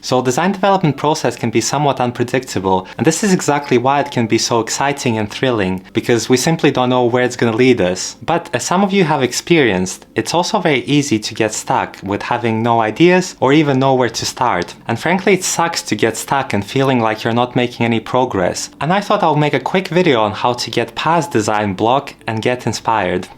So design development process can be somewhat unpredictable, and this is exactly why it can be so exciting and thrilling, because we simply don't know where it's going to lead us. But as some of you have experienced, it's also very easy to get stuck with having no ideas or even know where to start. And frankly, it sucks to get stuck and feeling like you're not making any progress. And I thought I'll make a quick video on how to get past design block and get inspired.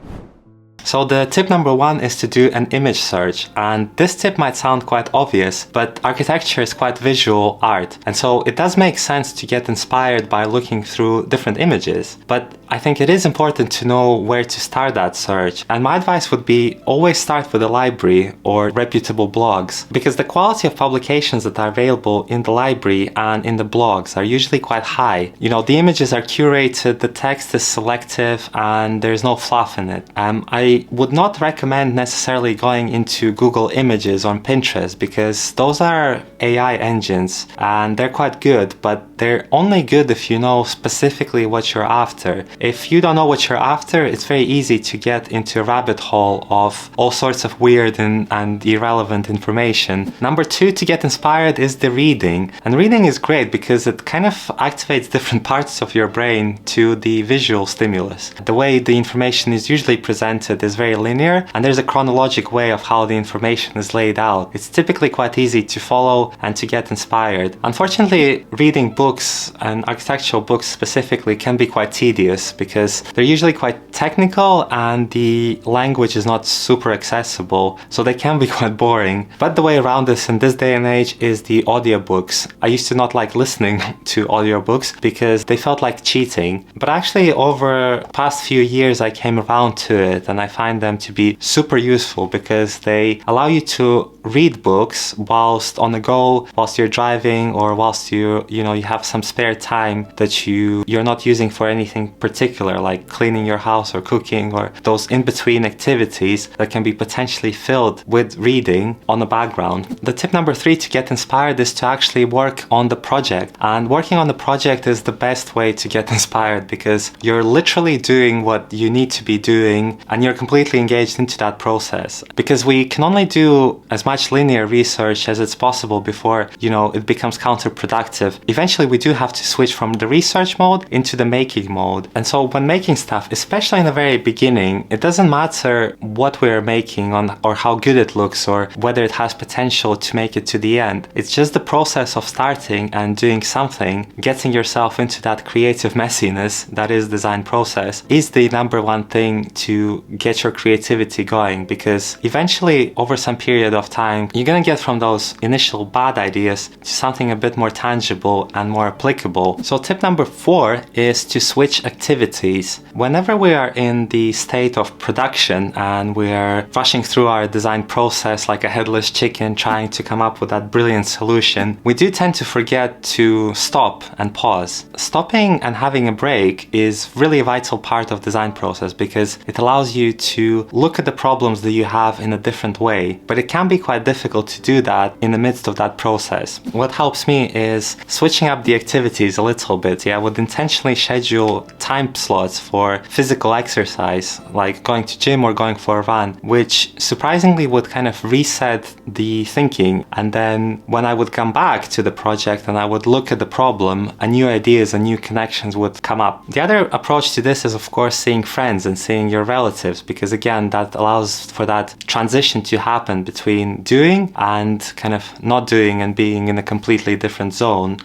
So the tip number one is to do an image search, and this tip might sound quite obvious, but architecture is quite visual art, and so it does make sense to get inspired by looking through different images. But I think it is important to know where to start that search, and my advice would be always start with a library or reputable blogs, because the quality of publications that are available in the library and in the blogs are usually quite high. You know, the images are curated, the text is selective, and there's no fluff in it. I would not recommend necessarily going into Google Images on Pinterest, because those are AI engines and they're quite good, but they're only good if you know specifically what you're after. If you don't know what you're after, it's very easy to get into a rabbit hole of all sorts of weird and irrelevant information. Number two, to get inspired, is the reading. And reading is great because it kind of activates different parts of your brain to the visual stimulus. The way the information is usually presented is very linear, and there's a chronologic way of how the information is laid out. It's typically quite easy to follow and to get inspired. Unfortunately, reading books, and architectural books specifically, can be quite tedious because they're usually quite technical and the language is not super accessible, so they can be quite boring. But the way around this in this day and age is the audiobooks. I used to not like listening to audiobooks because they felt like cheating, but actually over the past few years I came around to it, and I find them to be super useful because they allow you to read books whilst on the go, whilst you're driving, or whilst you have some spare time that you're not using for anything particular, like cleaning your house or cooking, or those in-between activities that can be potentially filled with reading on the background. The tip number three to get inspired is to actually work on the project. And working on the project is the best way to get inspired because you're literally doing what you need to be doing and you're completely engaged into that process. Because we can only do as much linear research as it's possible before, it becomes counterproductive. Eventually, we do have to switch from the research mode into the making mode. And so when making stuff, especially in the very beginning, it doesn't matter what we're making or how good it looks or whether it has potential to make it to the end. It's just the process of starting and doing something, getting yourself into that creative messiness that is design process, is the number one thing to get your creativity going, because eventually over some period of time you're gonna get from those initial bad ideas to something a bit more tangible and more applicable. So tip number four is to switch activities. Whenever we are in the state of production and we are rushing through our design process like a headless chicken trying to come up with that brilliant solution, we do tend to forget to stop and pause. Stopping and having a break is really a vital part of design process because it allows you to look at the problems that you have in a different way, but it can be quite difficult to do that in the midst of that process. What helps me is switching up the activities a little bit. I would intentionally schedule time slots for physical exercise, like going to gym or going for a run, which surprisingly would kind of reset the thinking. And then when I would come back to the project and I would look at the problem, new ideas and new connections would come up. The other approach to this is, of course, seeing friends and seeing your relatives, because again, that allows for that transition to happen between doing and kind of not doing and being in a completely different zone.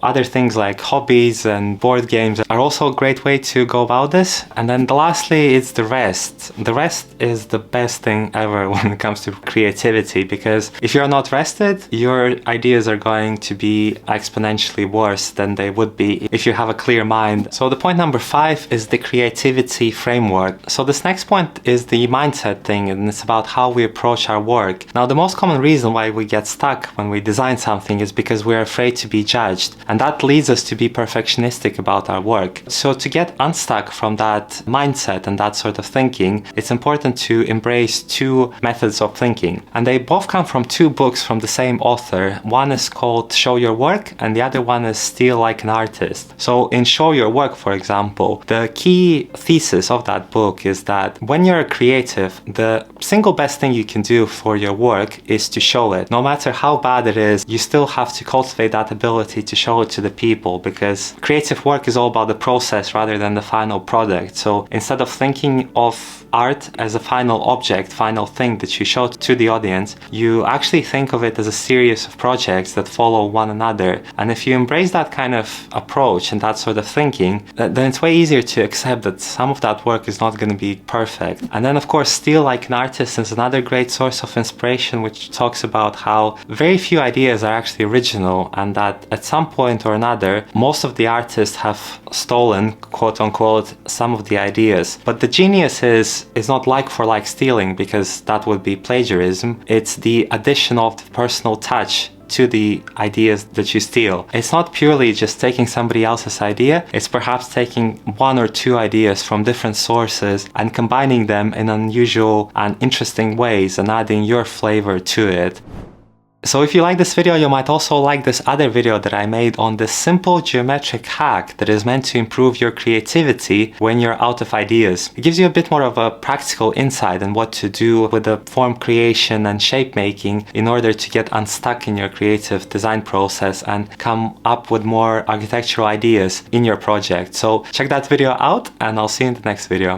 Other things like hobbies and board games are also a great way to go about this. And then lastly, it's the rest. The rest is the best thing ever when it comes to creativity, because if you're not rested, your ideas are going to be exponentially worse than they would be if you have a clear mind. So the point number five is the creativity framework. So this next point is the mindset thing, and it's about how we approach our work. Now, the most common reason why we get stuck when we design something is because we're afraid to be judged, and that leads us to be perfectionistic about our work. So to get unstuck from that mindset and that sort of thinking, it's important to embrace two methods of thinking. And they both come from two books from the same author. One is called Show Your Work, and the other one is Steal Like an Artist. So in Show Your Work, for example, the key thesis of that book is that when you're a creative, the single best thing you can do for your work work is to show it. No matter how bad it is, you still have to cultivate that ability to show it to the people, because creative work is all about the process rather than the final product. So instead of thinking of art as a final object, final thing that you show to the audience, you actually think of it as a series of projects that follow one another. And if you embrace that kind of approach and that sort of thinking, then it's way easier to accept that some of that work is not going to be perfect. And then of course, Steal Like an Artist is another great source of inspiration, which talks about how very few ideas are actually original, and that at some point or another, most of the artists have stolen, quote unquote, some of the ideas. But the genius is not like for like stealing, because that would be plagiarism. It's the addition of the personal touch to the ideas that you steal. It's not purely just taking somebody else's idea, it's perhaps taking one or two ideas from different sources and combining them in unusual and interesting ways and adding your flavor to it. So if you like this video, you might also like this other video that I made on this simple geometric hack that is meant to improve your creativity when you're out of ideas. It gives you a bit more of a practical insight on what to do with the form creation and shape making in order to get unstuck in your creative design process and come up with more architectural ideas in your project. So check that video out, and I'll see you in the next video.